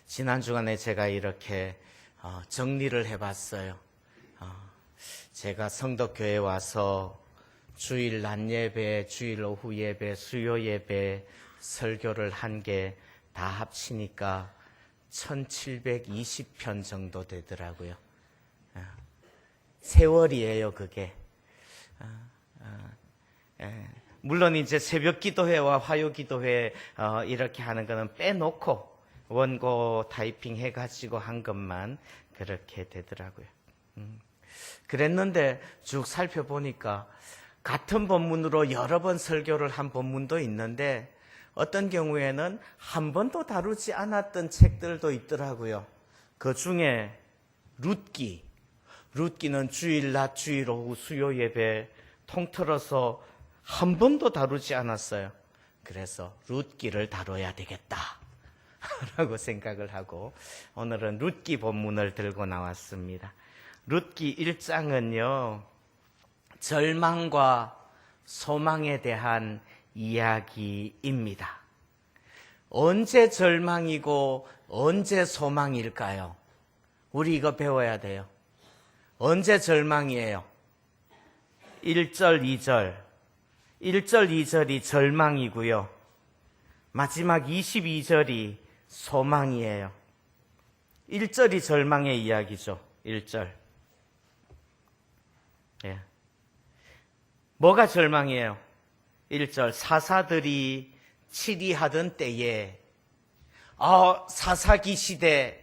지난 주간에 제가 이렇게 정리를 해봤어요. 제가 성덕교회 와서 주일 낮 예배, 주일 오후 예배, 수요 예배, 설교를 한 게 다 합치니까 1720편 정도 되더라고요. 세월이에요, 그게. 물론 이제 새벽 기도회와 화요 기도회 이렇게 하는 거는 빼놓고 원고 타이핑 해가지고 한 것만 그렇게 되더라고요. 그랬는데 쭉 살펴보니까 같은 본문으로 여러 번 설교를 한 본문도 있는데 어떤 경우에는 한 번도 다루지 않았던 책들도 있더라고요. 그 중에 룻기는 주일 낮, 주일 오후 수요 예배 통틀어서 한 번도 다루지 않았어요. 그래서 룻기를 다뤄야 되겠다 라고 생각을 하고 오늘은 룻기 본문을 들고 나왔습니다. 룻기 1장은요, 절망과 소망에 대한 이야기입니다. 언제 절망이고 언제 소망일까요? 우리 이거 배워야 돼요. 언제 절망이에요? 1절, 2절. 1절, 2절이 절망이고요. 마지막 22절이 소망이에요. 1절이 절망의 이야기죠. 1절. 예. 뭐가 절망이에요? 1절. 사사들이 치리하던 때에 사사기 시대,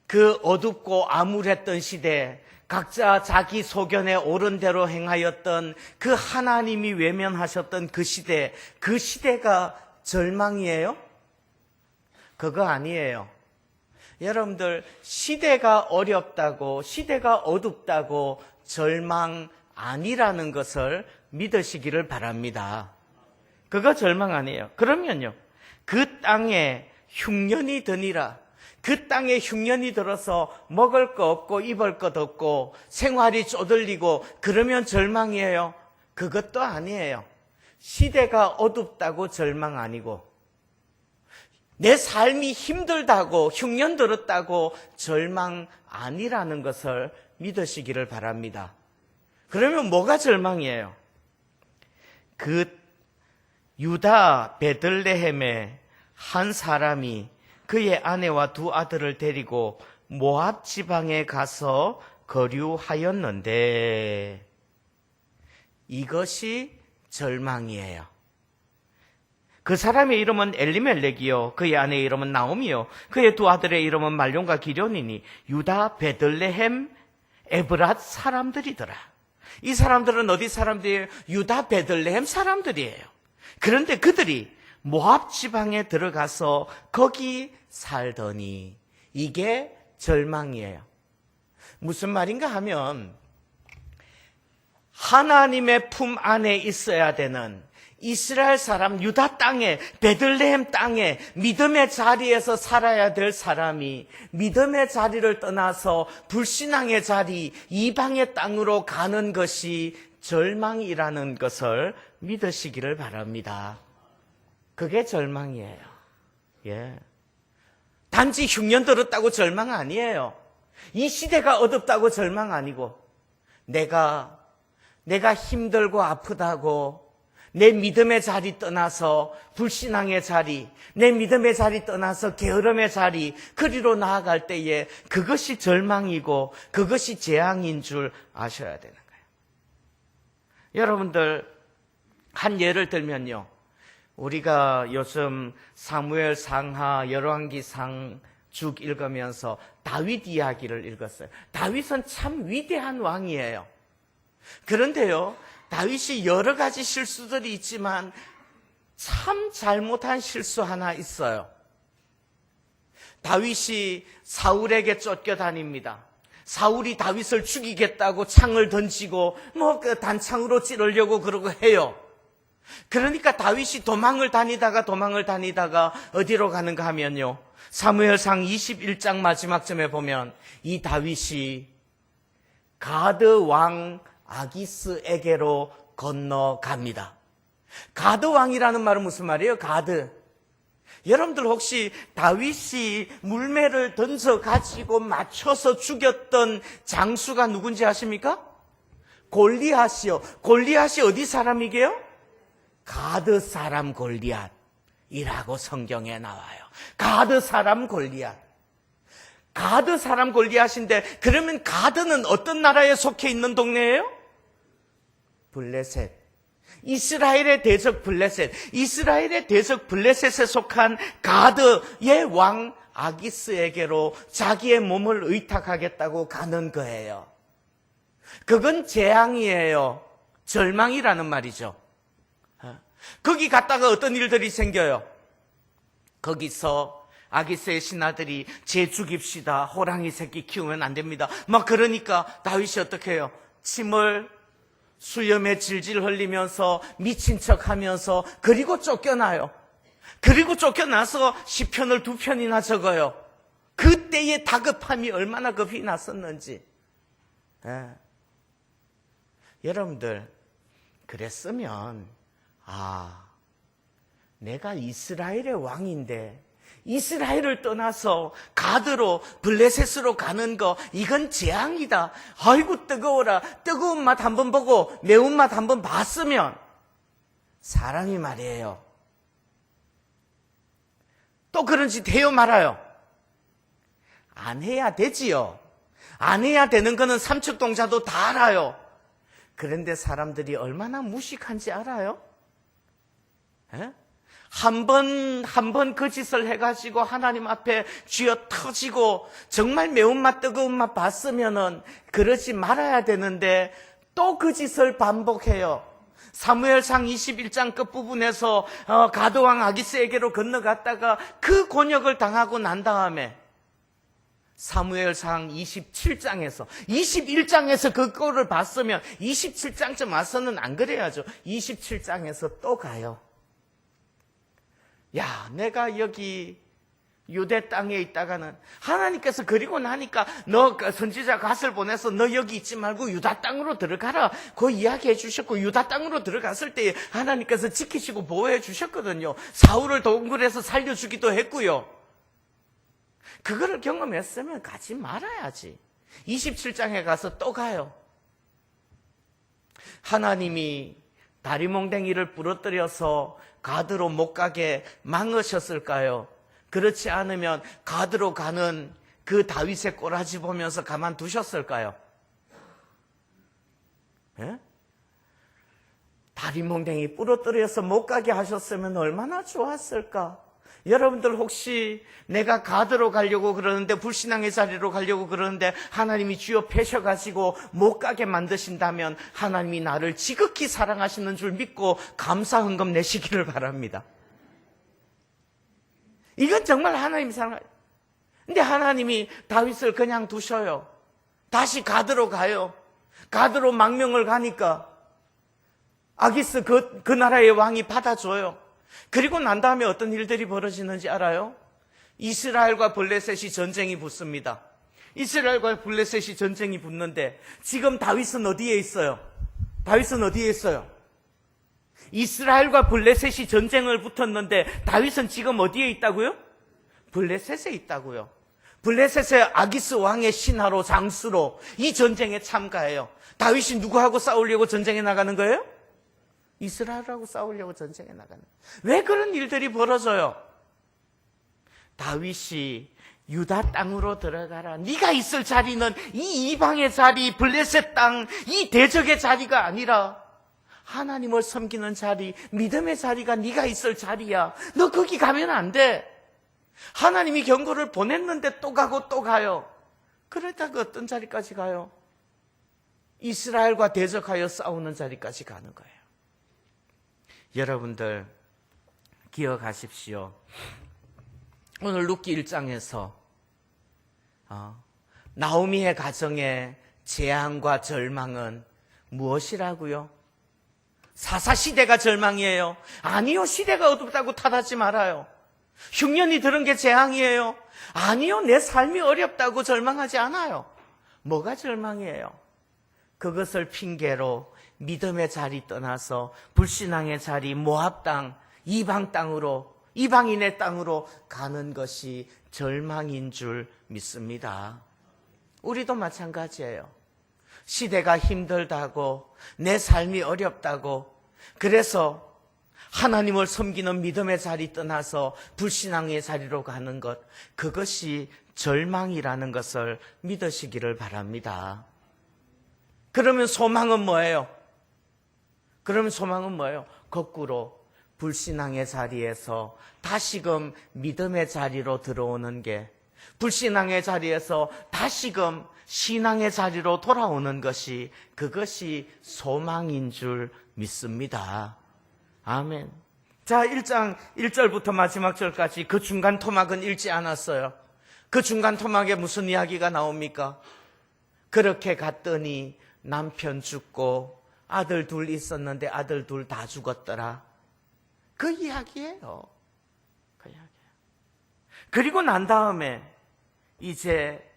그 어둡고 암울했던 시대, 각자 자기 소견에 옳은 대로 행하였던 그 하나님이 외면하셨던 그 시대, 그 시대가 절망이에요? 그거 아니에요. 여러분들, 시대가 어렵다고, 시대가 어둡다고 절망 아니라는 것을 믿으시기를 바랍니다. 그거 절망 아니에요. 그러면요, 그 땅에 흉년이 드니라. 그 땅에 흉년이 들어서 먹을 거 없고 입을 것 없고 생활이 쪼들리고 그러면 절망이에요? 그것도 아니에요. 시대가 어둡다고 절망 아니고, 내 삶이 힘들다고 흉년 들었다고 절망 아니라는 것을 믿으시기를 바랍니다. 그러면 뭐가 절망이에요? 그 유다 베들레헴에 한 사람이 그의 아내와 두 아들을 데리고 모압 지방에 가서 거류하였는데, 이것이 절망이에요. 그 사람의 이름은 엘리멜렉이요, 그의 아내의 이름은 나오미요, 그의 두 아들의 이름은 말론과 기련이니 유다 베들레헴 에브랏 사람들이더라. 이 사람들은 어디 사람들이에요? 유다 베들레헴 사람들이에요. 그런데 그들이 모압 지방에 들어가서 거기 살더니, 이게 절망이에요. 무슨 말인가 하면 하나님의 품 안에 있어야 되는 이스라엘 사람, 유다 땅에, 베들레헴 땅에 믿음의 자리에서 살아야 될 사람이 믿음의 자리를 떠나서 불신앙의 자리, 이방의 땅으로 가는 것이 절망이라는 것을 믿으시기를 바랍니다. 그게 절망이에요. 예. 단지 흉년 들었다고 절망 아니에요. 이 시대가 어둡다고 절망 아니고, 내가 힘들고 아프다고 내 믿음의 자리 떠나서 불신앙의 자리, 내 믿음의 자리 떠나서 게으름의 자리, 그리로 나아갈 때에 그것이 절망이고 그것이 재앙인 줄 아셔야 되는 거예요. 여러분들, 한 예를 들면요, 우리가 요즘 사무엘 상하, 열왕기상 쭉 읽으면서 다윗 이야기를 읽었어요. 다윗은 참 위대한 왕이에요. 그런데요, 다윗이 여러 가지 실수들이 있지만 참 잘못한 실수 하나 있어요. 다윗이 사울에게 쫓겨다닙니다. 사울이 다윗을 죽이겠다고 창을 던지고 그 단창으로 찌르려고 그러고 해요. 그러니까 다윗이 도망을 다니다가 어디로 가는가 하면요, 사무엘상 21장 마지막쯤에 보면 이 다윗이 가드 왕 아기스에게로 건너갑니다. 가드 왕이라는 말은 무슨 말이에요? 가드. 여러분들 혹시 다윗이 물매를 던져 가지고 맞춰서 죽였던 장수가 누군지 아십니까? 골리앗이요. 골리앗이 어디 사람이게요? 가드 사람 골리앗이라고 성경에 나와요. 가드 사람 골리앗. 가드 사람 골리앗인데, 그러면 가드는 어떤 나라에 속해 있는 동네예요? 블레셋. 이스라엘의 대적 블레셋. 이스라엘의 대적 블레셋에 속한 가드의 왕 아기스에게로 자기의 몸을 의탁하겠다고 가는 거예요. 그건 재앙이에요. 절망이라는 말이죠. 거기 갔다가 어떤 일들이 생겨요? 거기서 아기스의 신하들이 쟤 죽입시다. 호랑이 새끼 키우면 안 됩니다. 막 그러니까 다윗이 어떻게 해요? 침을 수염에 질질 흘리면서 미친 척 하면서, 그리고 쫓겨나요. 그리고 쫓겨나서 시편을 2편이나 적어요. 그때의 다급함이 얼마나 급히 났었는지. 여러분들, 그랬으면 내가 이스라엘의 왕인데 이스라엘을 떠나서 가드로 블레셋으로 가는 거, 이건 재앙이다. 아이고 뜨거워라. 뜨거운 맛 한번 보고 매운맛 한번 봤으면, 사람이 말이에요, 또 그런 짓 해요 말아요? 안 해야 되지요. 안 해야 되는 거는 삼척동자도 다 알아요. 그런데 사람들이 얼마나 무식한지 알아요? 한 번 그 짓을 해가지고 하나님 앞에 쥐어 터지고 정말 매운맛 뜨거운 맛 봤으면은 그러지 말아야 되는데 또 그 짓을 반복해요. 사무엘상 21장 끝부분에서 가드왕 아기스에게로 건너갔다가 그 곤욕을 당하고 난 다음에 사무엘상 27장에서 21장에서 그 꼴을 봤으면 27장쯤 와서는 안 그래야죠. 27장에서 또 가요. 야, 내가 여기 유대 땅에 있다가는 하나님께서 그리고 나니까 너 선지자 갓을 보내서 너 여기 있지 말고 유다 땅으로 들어가라, 그 이야기해 주셨고, 유다 땅으로 들어갔을 때 하나님께서 지키시고 보호해 주셨거든요. 사울을 동굴에서 살려주기도 했고요. 그거를 경험했으면 가지 말아야지. 27장에 가서 또 가요. 하나님이 다리몽댕이를 부러뜨려서 가드로 못 가게 막으셨을까요? 그렇지 않으면 가드로 가는 그 다윗의 꼬라지 보면서 가만두셨을까요? 예? 다리몽댕이 부러뜨려서 못 가게 하셨으면 얼마나 좋았을까? 여러분들 혹시 내가 가드로 가려고 그러는데, 불신앙의 자리로 가려고 그러는데 하나님이 쥐어 패셔가지고 못 가게 만드신다면 하나님이 나를 지극히 사랑하시는 줄 믿고 감사 헌금 내시기를 바랍니다. 이건 정말 하나님이 사랑해요. 근데 하나님이 다윗을 그냥 두셔요. 다시 가드로 가요. 가드로 망명을 가니까 아기스 그 나라의 왕이 받아줘요. 그리고 난 다음에 어떤 일들이 벌어지는지 알아요? 이스라엘과 블레셋이 전쟁이 붙습니다. 이스라엘과 블레셋이 전쟁이 붙는데 지금 다윗은 어디에 있어요? 다윗은 어디에 있어요? 이스라엘과 블레셋이 전쟁을 붙었는데 다윗은 지금 어디에 있다고요? 블레셋에 있다고요. 블레셋의 아기스 왕의 신하로, 장수로 이 전쟁에 참가해요. 다윗이 누구하고 싸우려고 전쟁에 나가는 거예요? 이스라엘하고 싸우려고 전쟁에 나가는. 왜 그런 일들이 벌어져요? 다윗이 유다 땅으로 들어가라, 네가 있을 자리는 이 이방의 자리, 블레셋 땅, 이 대적의 자리가 아니라 하나님을 섬기는 자리, 믿음의 자리가 네가 있을 자리야. 너 거기 가면 안 돼. 하나님이 경고를 보냈는데 또 가고 또 가요. 그러다가 어떤 자리까지 가요? 이스라엘과 대적하여 싸우는 자리까지 가는 거예요. 여러분들 기억하십시오. 오늘 룻기 1장에서 나오미의 가정의 재앙과 절망은 무엇이라고요? 사사시대가 절망이에요? 아니요, 시대가 어둡다고 탓하지 말아요. 흉년이 들은 게 재앙이에요? 아니요, 내 삶이 어렵다고 절망하지 않아요. 뭐가 절망이에요? 그것을 핑계로 믿음의 자리 떠나서 불신앙의 자리, 모압 땅, 이방 땅으로 이방인의 땅으로 가는 것이 절망인 줄 믿습니다. 우리도 마찬가지예요. 시대가 힘들다고, 내 삶이 어렵다고, 그래서 하나님을 섬기는 믿음의 자리 떠나서 불신앙의 자리로 가는 것, 그것이 절망이라는 것을 믿으시기를 바랍니다. 그러면 소망은 뭐예요? 거꾸로 불신앙의 자리에서 다시금 믿음의 자리로 들어오는 게, 불신앙의 자리에서 다시금 신앙의 자리로 돌아오는 것이, 그것이 소망인 줄 믿습니다. 아멘. 자, 1장 1절부터 마지막 절까지 그 중간 토막은 읽지 않았어요. 그 중간 토막에 무슨 이야기가 나옵니까? 그렇게 갔더니 남편 죽고 아들 둘 있었는데 아들 둘 다 죽었더라. 그 이야기예요. 그 이야기예요. 그리고 난 다음에 이제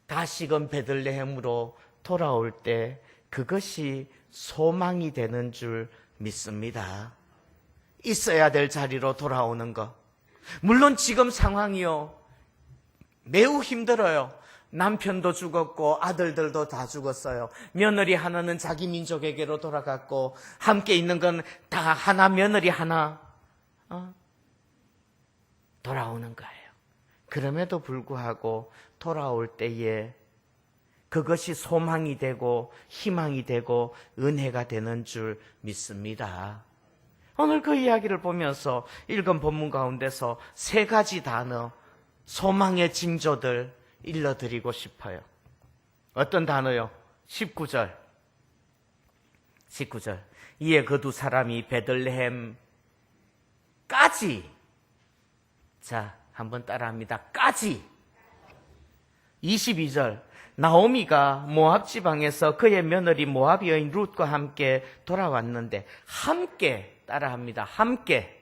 다시금 베들레헴으로 돌아올 때 그것이 소망이 되는 줄 믿습니다. 있어야 될 자리로 돌아오는 것. 물론 지금 상황이요, 매우 힘들어요. 남편도 죽었고 아들들도 다 죽었어요. 며느리 하나는 자기 민족에게로 돌아갔고, 함께 있는 건 다 하나, 며느리 하나 돌아오는 거예요. 그럼에도 불구하고 돌아올 때에 그것이 소망이 되고 희망이 되고 은혜가 되는 줄 믿습니다. 오늘 그 이야기를 보면서 읽은 본문 가운데서 세 가지 단어, 소망의 징조들 일러드리고 싶어요. 어떤 단어요? 19절. 이에 그 두 사람이 베들레헴까지. 자, 한번 따라합니다. 까지. 22절. 나오미가 모압 지방에서 그의 며느리 모압 여인 룻과 함께 돌아왔는데, 함께 따라합니다. 함께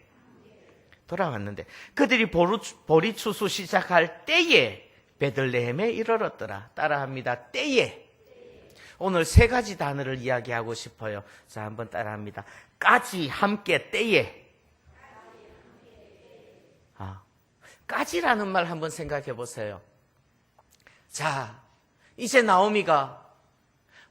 돌아왔는데 그들이 보리 추수 시작할 때에 베들레헴에 이르렀더라. 따라합니다. 때에. 오늘 세 가지 단어를 이야기하고 싶어요. 자, 한번 따라합니다. 까지, 함께, 때에. 까지라는 말 한번 생각해 보세요. 자, 이제 나오미가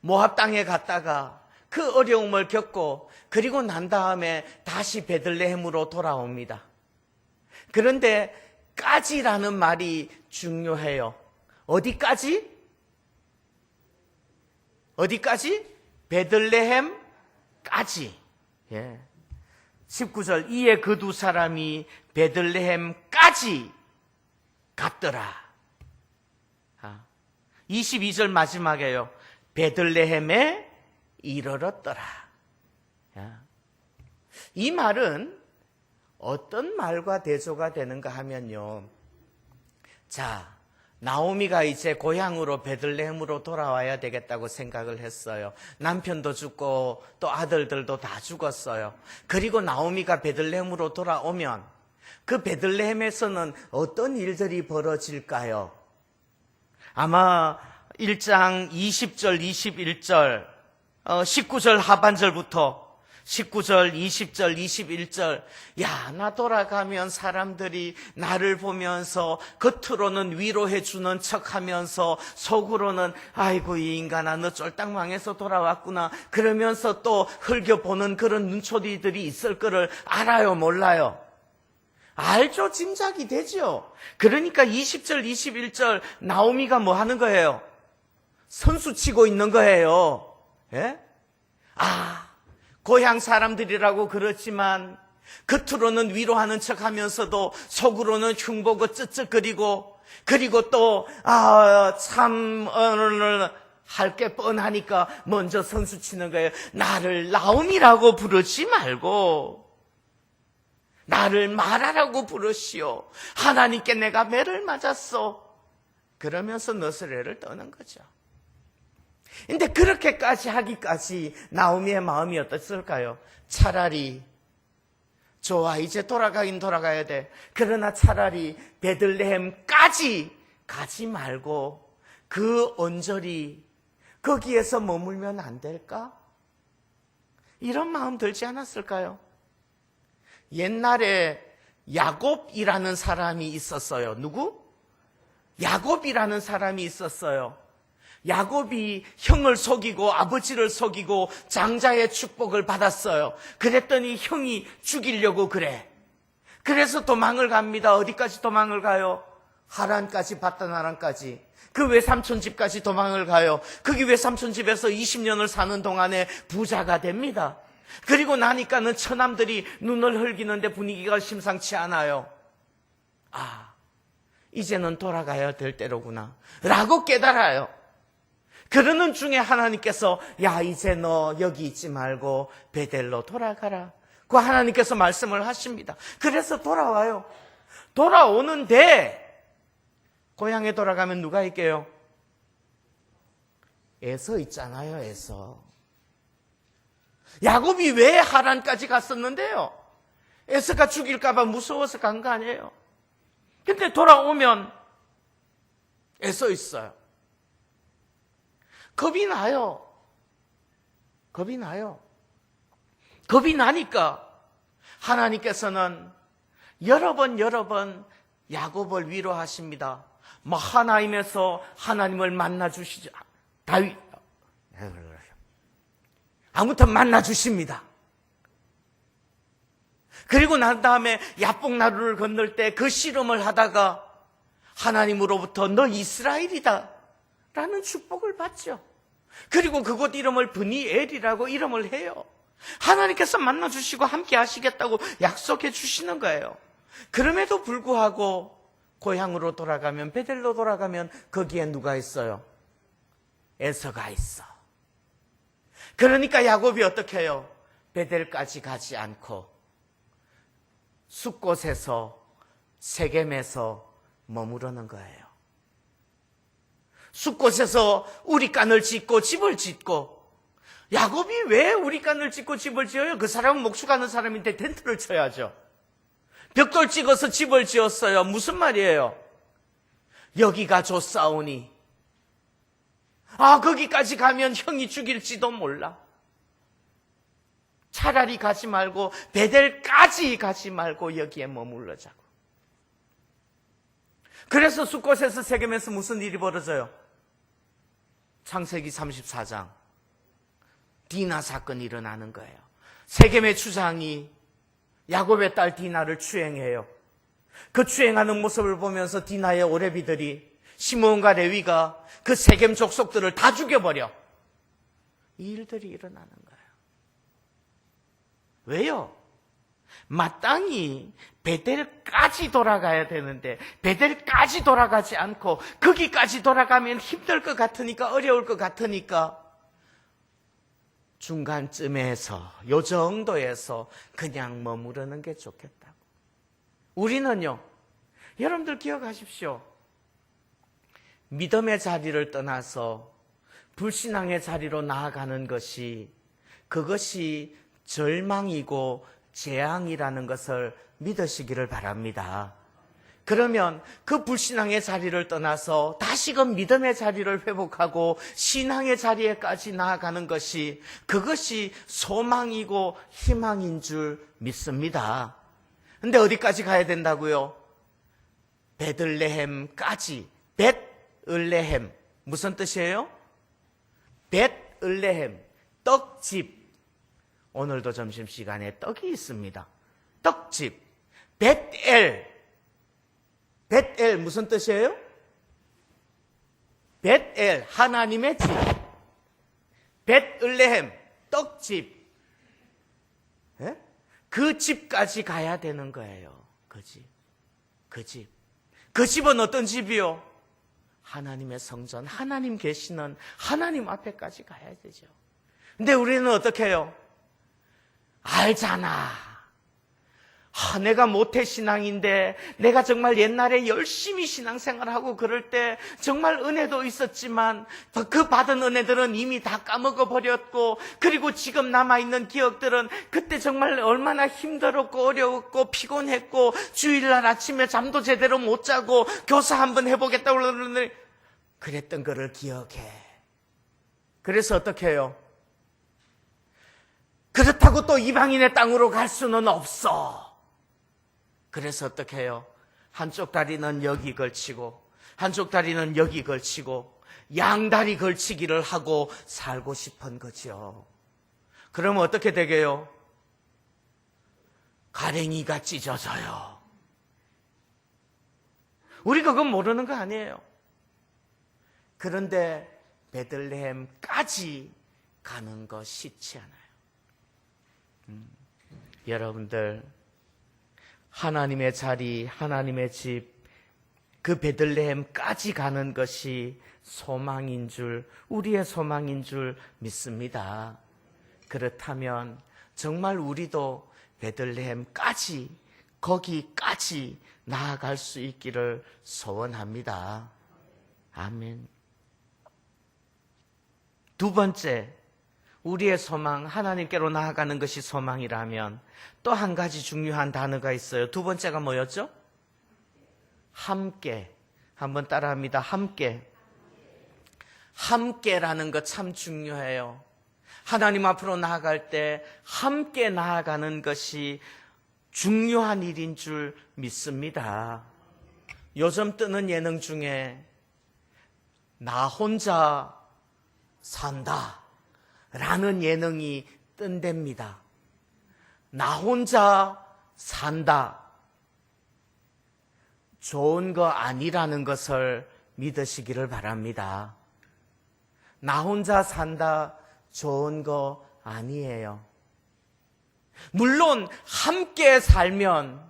모압 땅에 갔다가 그 어려움을 겪고, 그리고 난 다음에 다시 베들레헴으로 돌아옵니다. 그런데 까지라는 말이 중요해요. 어디까지? 베들레헴까지. 예. 19절. 이에 그 두 사람이 베들레헴까지 갔더라. 22절 마지막에요. 베들레헴에 이르렀더라. 이 말은 어떤 말과 대조가 되는가 하면요. 자, 나오미가 이제 고향으로 베들레헴으로 돌아와야 되겠다고 생각을 했어요. 남편도 죽고 또 아들들도 다 죽었어요. 그리고 나오미가 베들레헴으로 돌아오면 그 베들레헴에서는 어떤 일들이 벌어질까요? 아마 1장 20절, 21절, 19절 하반절부터 19절, 20절, 21절. 야, 나 돌아가면 사람들이 나를 보면서 겉으로는 위로해 주는 척하면서 속으로는 아이고 이 인간아 너 쫄딱 망해서 돌아왔구나 그러면서 또 흘겨보는 그런 눈초리들이 있을 거를 알아요, 몰라요? 알죠. 짐작이 되죠. 그러니까 20절, 21절 나오미가 뭐 하는 거예요? 선수 치고 있는 거예요. 예? 고향 사람들이라고 그렇지만 겉으로는 위로하는 척하면서도 속으로는 흉보고 쯧쯧거리고, 그리고 또 참 오늘 할 게 뻔하니까 먼저 선수 치는 거예요. 나를 나오미라고 부르지 말고 나를 마라라고 부르시오. 하나님께 내가 매를 맞았어. 그러면서 너스레를 떠는 거죠. 근데 그렇게까지 하기까지 나오미의 마음이 어땠을까요? 차라리 좋아, 이제 돌아가긴 돌아가야 돼. 그러나 차라리 베들레헴까지 가지 말고 그 언저리 거기에서 머물면 안 될까? 이런 마음 들지 않았을까요? 옛날에 야곱이라는 사람이 있었어요. 누구? 야곱이라는 사람이 있었어요. 야곱이 형을 속이고 아버지를 속이고 장자의 축복을 받았어요. 그랬더니 형이 죽이려고 그래. 그래서 도망을 갑니다. 어디까지 도망을 가요? 하란까지, 밧단 아람까지. 그 외삼촌 집까지 도망을 가요. 거기 외삼촌 집에서 20년을 사는 동안에 부자가 됩니다. 그리고 나니까는 처남들이 눈을 흘기는데 분위기가 심상치 않아요. 아, 이제는 돌아가야 될 때로구나 라고 깨달아요. 그러는 중에 하나님께서 야, 이제 너 여기 있지 말고 베델로 돌아가라. 그 하나님께서 말씀을 하십니다. 그래서 돌아와요. 돌아오는데 고향에 돌아가면 누가 있게요? 에서 있잖아요. 에서. 야곱이 왜 하란까지 갔었는데요? 에서가 죽일까 봐 무서워서 간 거 아니에요? 근데 돌아오면 에서 있어요. 겁이 나요. 겁이 나요. 겁이 나니까 하나님께서는 여러 번 야곱을 위로하십니다. 마하나임에서 하나님을 만나 주시죠. 다윗 아무튼 만나 주십니다. 그리고 난 다음에 야복나루를 건널 때 그 씨름을 하다가 하나님으로부터 너 이스라엘이다 라는 축복을 받죠. 그리고 그곳 이름을 브니엘이라고 이름을 해요. 하나님께서 만나 주시고 함께 하시겠다고 약속해 주시는 거예요. 그럼에도 불구하고 고향으로 돌아가면, 베델로 돌아가면 거기에 누가 있어요? 에서가 있어. 그러니까 야곱이 어떻게 해요? 베델까지 가지 않고 숫곳에서 세겜에서 머무르는 거예요. 숫곳에서 우리간을 짓고 집을 짓고. 야곱이 왜 우리간을 짓고 집을 지어요? 그 사람은 목수 가는 사람인데 텐트를 쳐야죠. 벽돌 찍어서 집을 지었어요. 무슨 말이에요? 여기가 좋사오니 거기까지 가면 형이 죽일지도 몰라. 차라리 가지 말고 베델까지 가지 말고 여기에 머물러자고. 그래서 숫곳에서 세겜에서 무슨 일이 벌어져요? 창세기 34장 디나 사건이 일어나는 거예요. 세겜의 주장이 야곱의 딸 디나를 추행해요. 그 추행하는 모습을 보면서 디나의 오레비들이 시므온과 레위가 그 세겜 족속들을 다 죽여버려. 이 일들이 일어나는 거예요. 왜요? 마땅히 베델까지 돌아가야 되는데 베델까지 돌아가지 않고 거기까지 돌아가면 힘들 것 같으니까, 어려울 것 같으니까 중간쯤에서, 요 정도에서 그냥 머무르는 게 좋겠다고. 우리는요, 여러분들 기억하십시오. 믿음의 자리를 떠나서 불신앙의 자리로 나아가는 것이, 그것이 절망이고 재앙이라는 것을 믿으시기를 바랍니다. 그러면 그 불신앙의 자리를 떠나서 다시금 믿음의 자리를 회복하고 신앙의 자리에까지 나아가는 것이, 그것이 소망이고 희망인 줄 믿습니다. 근데 어디까지 가야 된다고요? 베들레헴까지. 벳을레헴 무슨 뜻이에요? 벳을레헴, 떡집. 오늘도 점심시간에 떡이 있습니다. 떡집. 벳엘. 벳엘 무슨 뜻이에요? 벳엘 하나님의 집. 벳을레헴 떡집. 예? 그 집까지 가야 되는 거예요. 그 집. 그 집. 그 집은 어떤 집이요? 하나님의 성전, 하나님 계시는 하나님 앞에까지 가야 되죠. 근데 우리는 어떻게 해요? 알잖아. 내가 모태신앙인데, 내가 정말 옛날에 열심히 신앙생활하고 그럴 때 정말 은혜도 있었지만 그 받은 은혜들은 이미 다 까먹어 버렸고, 그리고 지금 남아있는 기억들은 그때 정말 얼마나 힘들었고 어려웠고 피곤했고 주일날 아침에 잠도 제대로 못 자고 교사 한번 해보겠다고 그러는데 그랬던 거를 기억해. 그래서 어떻게 해요? 그렇다고 또 이방인의 땅으로 갈 수는 없어. 그래서 어떻게 해요? 한쪽 다리는 여기 걸치고 한쪽 다리는 여기 걸치고 양다리 걸치기를 하고 살고 싶은 거죠. 그러면 어떻게 되게요? 가랭이가 찢어져요. 우리 그건 모르는 거 아니에요. 그런데 베들레헴까지 가는 거 쉽지 않아요. 여러분들, 하나님의 자리, 하나님의 집, 그 베들레헴까지 가는 것이 소망인 줄, 우리의 소망인 줄 믿습니다. 그렇다면 정말 우리도 베들레헴까지, 거기까지 나아갈 수 있기를 소원합니다. 아멘. 두 번째, 우리의 소망, 하나님께로 나아가는 것이 소망이라면 또 한 가지 중요한 단어가 있어요. 두 번째가 뭐였죠? 함께. 한번 따라합니다. 함께. 함께라는 것 참 중요해요. 하나님 앞으로 나아갈 때 함께 나아가는 것이 중요한 일인 줄 믿습니다. 요즘 뜨는 예능 중에 나 혼자 산다 라는 예능이 뜬답니다. 나 혼자 산다. 좋은 거 아니라는 것을 믿으시기를 바랍니다. 나 혼자 산다, 좋은 거 아니에요. 물론 함께 살면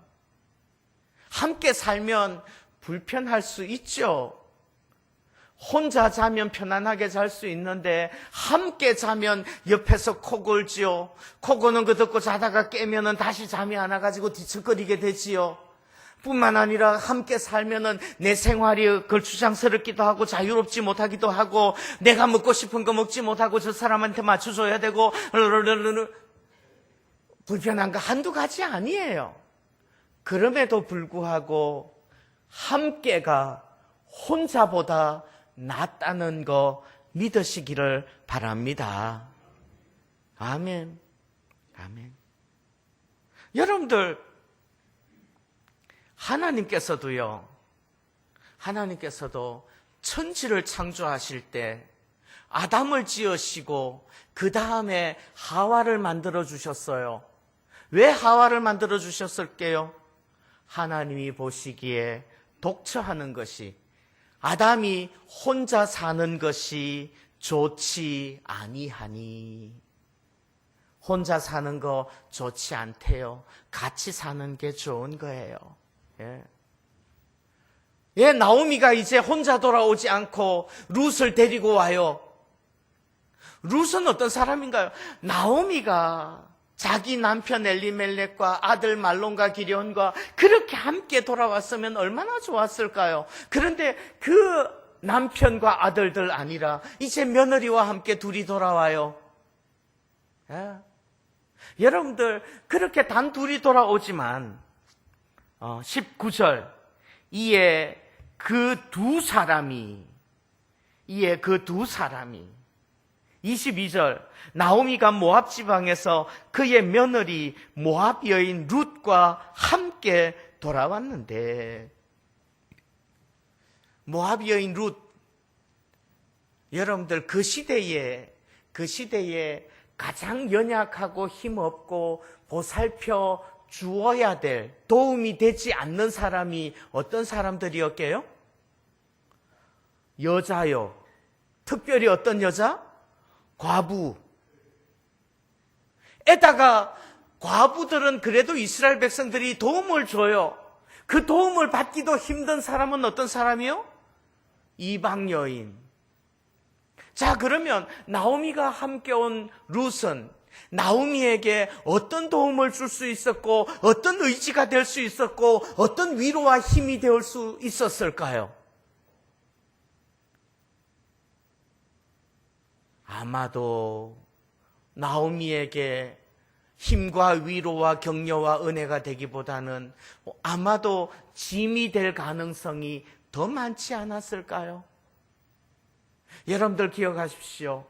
불편할 수 있죠. 혼자 자면 편안하게 잘 수 있는데 함께 자면 옆에서 코 골지요. 코 고는 거 듣고 자다가 깨면은 다시 잠이 안 와가지고 뒤척거리게 되지요. 뿐만 아니라 함께 살면은 내 생활이 걸추장스럽기도 하고 자유롭지 못하기도 하고 내가 먹고 싶은 거 먹지 못하고 저 사람한테 맞춰줘야 되고 불편한 거 한두 가지 아니에요. 그럼에도 불구하고 함께가 혼자보다 낫다는 거 믿으시기를 바랍니다. 아멘. 아멘. 여러분들, 하나님께서도 천지를 창조하실 때 아담을 지으시고 그 다음에 하와를 만들어 주셨어요. 왜 하와를 만들어 주셨을게요? 하나님이 보시기에 독처하는 것이, 아담이 혼자 사는 것이 좋지 아니하니. 혼자 사는 거 좋지 않대요. 같이 사는 게 좋은 거예요. 예, 나오미가 이제 혼자 돌아오지 않고 룻을 데리고 와요. 룻은 어떤 사람인가요? 나오미가 자기 남편 엘리멜렉과 아들 말론과 기련과 그렇게 함께 돌아왔으면 얼마나 좋았을까요? 그런데 그 남편과 아들들 아니라 이제 며느리와 함께 둘이 돌아와요. 예. 여러분들, 그렇게 단 둘이 돌아오지만 19절, 이에 그 두 사람이 22절, 나오미가 모압 지방에서 그의 며느리 모압 여인 룻과 함께 돌아왔는데, 모압 여인 룻, 여러분들 그 시대에 가장 연약하고 힘없고 보살펴 주어야 될, 도움이 되지 않는 사람이 어떤 사람들이었게요? 여자요. 특별히 어떤 여자? 과부. 에다가 과부들은 그래도 이스라엘 백성들이 도움을 줘요. 그 도움을 받기도 힘든 사람은 어떤 사람이요? 이방 여인. 자, 그러면 나오미가 함께 온 룻은 나오미에게 어떤 도움을 줄 수 있었고, 어떤 의지가 될 수 있었고, 어떤 위로와 힘이 될 수 있었을까요? 아마도 나오미에게 힘과 위로와 격려와 은혜가 되기보다는 아마도 짐이 될 가능성이 더 많지 않았을까요? 여러분들 기억하십시오.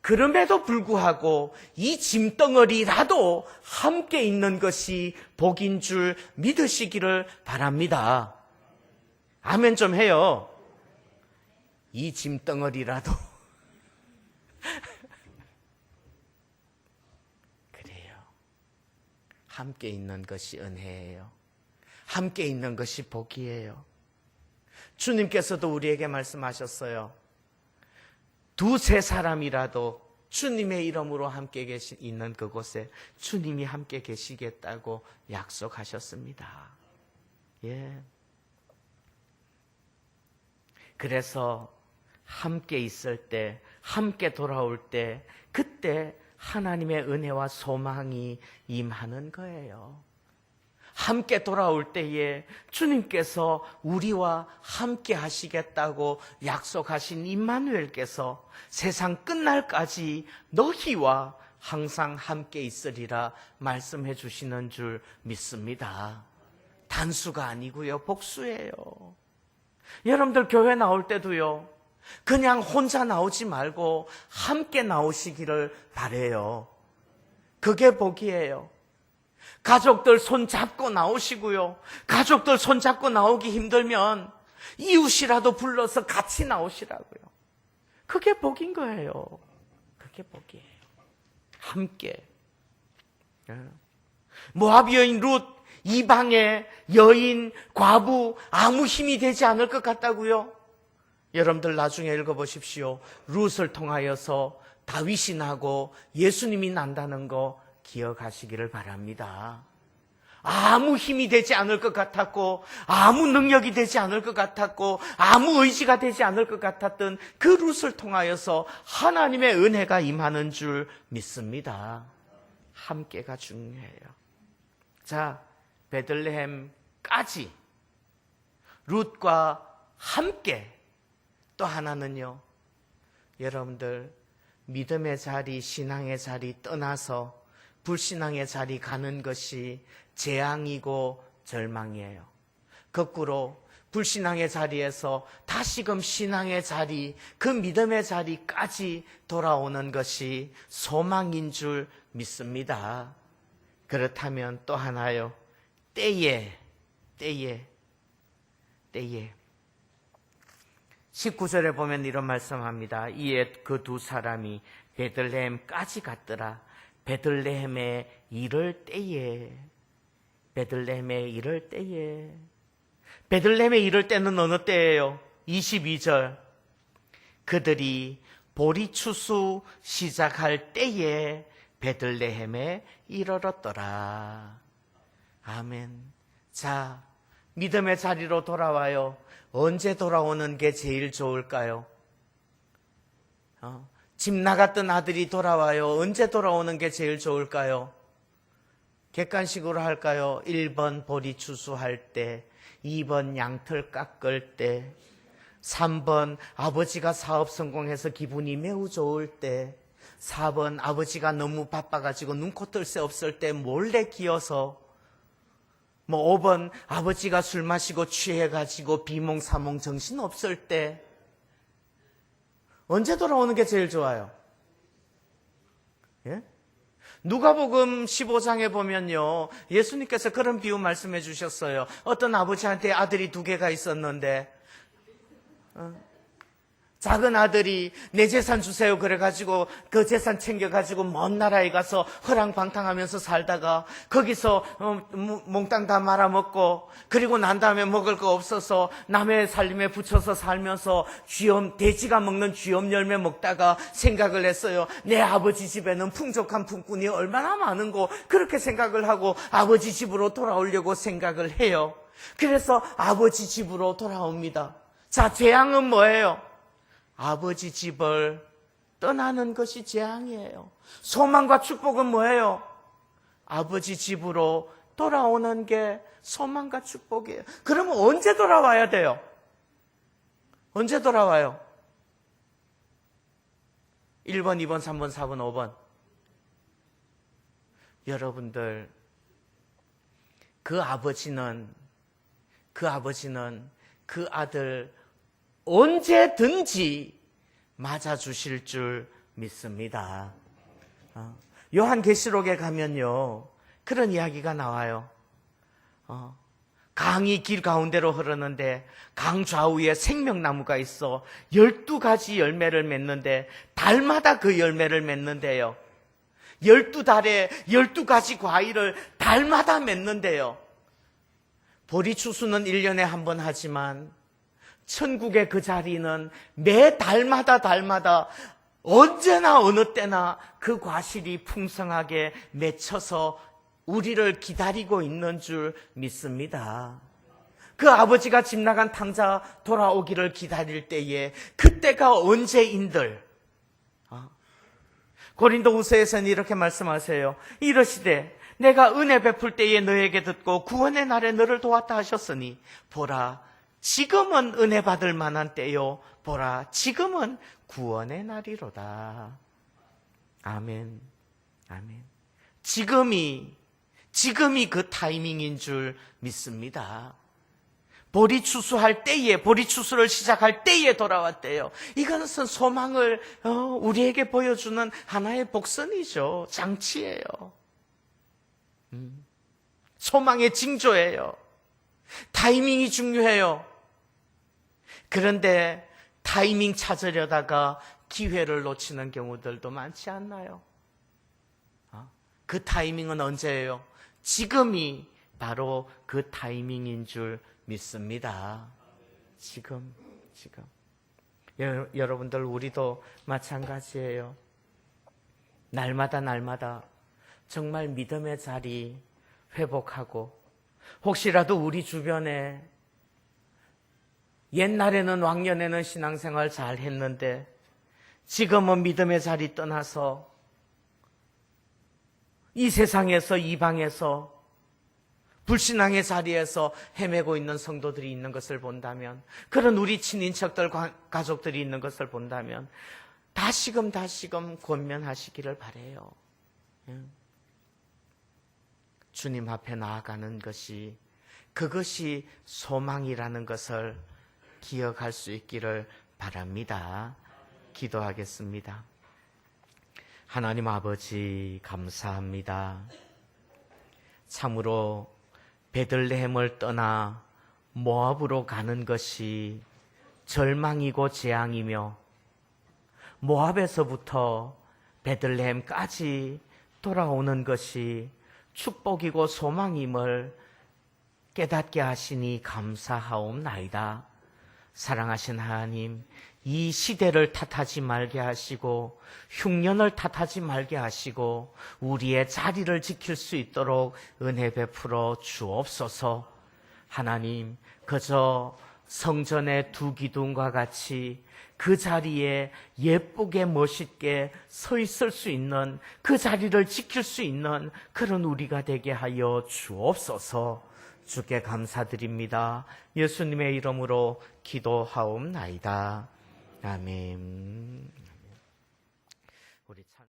그럼에도 불구하고 이 짐덩어리라도 함께 있는 것이 복인 줄 믿으시기를 바랍니다. 아멘 좀 해요. 이 짐덩어리라도 그래요. 함께 있는 것이 은혜예요. 함께 있는 것이 복이에요. 주님께서도 우리에게 말씀하셨어요. 두세 사람이라도 주님의 이름으로 함께 있는 그곳에 주님이 함께 계시겠다고 약속하셨습니다. 예. 그래서 함께 있을 때, 함께 돌아올 때, 그때 하나님의 은혜와 소망이 임하는 거예요. 함께 돌아올 때에 주님께서 우리와 함께 하시겠다고 약속하신 임마누엘께서 세상 끝날까지 너희와 항상 함께 있으리라 말씀해 주시는 줄 믿습니다. 단수가 아니고요, 복수예요. 여러분들 교회 나올 때도요, 그냥 혼자 나오지 말고 함께 나오시기를 바라요. 그게 복이에요. 가족들 손 잡고 나오시고요. 가족들 손 잡고 나오기 힘들면 이웃이라도 불러서 같이 나오시라고요. 그게 복인 거예요. 그게 복이에요. 함께. 모압 여인 룻, 이방의 여인, 과부 아무 힘이 되지 않을 것 같다고요. 여러분들 나중에 읽어보십시오. 룻을 통하여서 다윗이 나고 예수님이 난다는 거 기억하시기를 바랍니다. 아무 힘이 되지 않을 것 같았고, 아무 능력이 되지 않을 것 같았고, 아무 의지가 되지 않을 것 같았던 그 룻을 통하여서 하나님의 은혜가 임하는 줄 믿습니다. 함께가 중요해요. 자, 베들레헴까지 룻과 함께. 또 하나는요, 여러분들 믿음의 자리, 신앙의 자리 떠나서 불신앙의 자리 가는 것이 재앙이고 절망이에요. 거꾸로 불신앙의 자리에서 다시금 신앙의 자리, 그 믿음의 자리까지 돌아오는 것이 소망인 줄 믿습니다. 그렇다면 또 하나요. 때에 19절에 보면 이런 말씀합니다. 이에 그 두 사람이 베들레헴까지 갔더라. 베들레헴에 이를 때에 베들레헴에 이를 때는 어느 때예요? 22절. 그들이 보리추수 시작할 때에 베들레헴에 이르렀더라. 아멘. 자, 믿음의 자리로 돌아와요. 언제 돌아오는 게 제일 좋을까요? 집 나갔던 아들이 돌아와요. 언제 돌아오는 게 제일 좋을까요? 객관식으로 할까요? 1번 보리 추수할 때, 2번 양털 깎을 때, 3번 아버지가 사업 성공해서 기분이 매우 좋을 때, 4번 아버지가 너무 바빠가지고 눈코 뜰 새 없을 때 몰래 기어서, 5번 아버지가 술 마시고 취해가지고 비몽사몽 정신 없을 때. 언제 돌아오는 게 제일 좋아요? 예? 누가복음 15장에 보면요, 예수님께서 그런 비유 말씀해 주셨어요. 어떤 아버지한테 아들이 2개가 있었는데 작은 아들이 내 재산 주세요 그래가지고 그 재산 챙겨가지고 먼 나라에 가서 허랑방탕하면서 살다가 거기서 몽땅 다 말아먹고, 그리고 난 다음에 먹을 거 없어서 남의 살림에 붙여서 살면서 돼지가 먹는 쥐엄 열매 먹다가 생각을 했어요. 내 아버지 집에는 풍족한 품꾼이 얼마나 많은고, 그렇게 생각을 하고 아버지 집으로 돌아오려고 생각을 해요. 그래서 아버지 집으로 돌아옵니다. 자, 재앙은 뭐예요? 아버지 집을 떠나는 것이 재앙이에요. 소망과 축복은 뭐예요? 아버지 집으로 돌아오는 게 소망과 축복이에요. 그러면 언제 돌아와야 돼요? 언제 돌아와요? 1번, 2번, 3번, 4번, 5번. 여러분들, 그 아버지는 그 아들 언제든지 맞아주실 줄 믿습니다. 요한계시록에 가면요, 그런 이야기가 나와요. 강이 길 가운데로 흐르는데 강 좌우에 생명나무가 있어 12가지 열매를 맺는데 달마다 그 열매를 맺는데요. 12달에 12가지 과일을 달마다 맺는데요. 보리추수는 1년에 한 번 하지만 천국의 그 자리는 매 달마다 언제나 어느 때나 그 과실이 풍성하게 맺혀서 우리를 기다리고 있는 줄 믿습니다. 그 아버지가 집 나간 탕자 돌아오기를 기다릴 때에 그때가 언제인들. 고린도후서에서는 이렇게 말씀하세요. 이러시되 내가 은혜 베풀 때에 너에게 듣고 구원의 날에 너를 도왔다 하셨으니 보라 지금은 은혜 받을 만한 때요 보라 지금은 구원의 날이로다. 아멘. 아멘. 지금이 그 타이밍인 줄 믿습니다. 보리추수할 때에, 보리추수를 시작할 때에 돌아왔대요. 이것은 소망을 우리에게 보여주는 하나의 복선이죠. 장치예요. 소망의 징조예요. 타이밍이 중요해요. 그런데 타이밍 찾으려다가 기회를 놓치는 경우들도 많지 않나요? 그 타이밍은 언제예요? 지금이 바로 그 타이밍인 줄 믿습니다. 지금. 여러분들 우리도 마찬가지예요. 날마다 정말 믿음의 자리 회복하고 혹시라도 우리 주변에 옛날에는 왕년에는 신앙생활 잘 했는데 지금은 믿음의 자리 떠나서 이 세상에서 이방에서 불신앙의 자리에서 헤매고 있는 성도들이 있는 것을 본다면 그런 우리 친인척들 가족들이 있는 것을 본다면 다시금 권면하시기를 바라요. 주님 앞에 나아가는 것이 그것이 소망이라는 것을 기억할 수 있기를 바랍니다. 기도하겠습니다. 하나님 아버지 감사합니다. 참으로 베들레헴을 떠나 모압으로 가는 것이 절망이고 재앙이며 모압에서부터 베들레헴까지 돌아오는 것이 축복이고 소망임을 깨닫게 하시니 감사하옵나이다. 사랑하신 하나님, 이 시대를 탓하지 말게 하시고 흉년을 탓하지 말게 하시고 우리의 자리를 지킬 수 있도록 은혜 베풀어 주옵소서. 하나님, 그저 성전의 두 기둥과 같이 그 자리에 예쁘게 멋있게 서 있을 수 있는 그 자리를 지킬 수 있는 그런 우리가 되게 하여 주옵소서. 주께 감사드립니다. 예수님의 이름으로 기도하옵나이다. 아멘.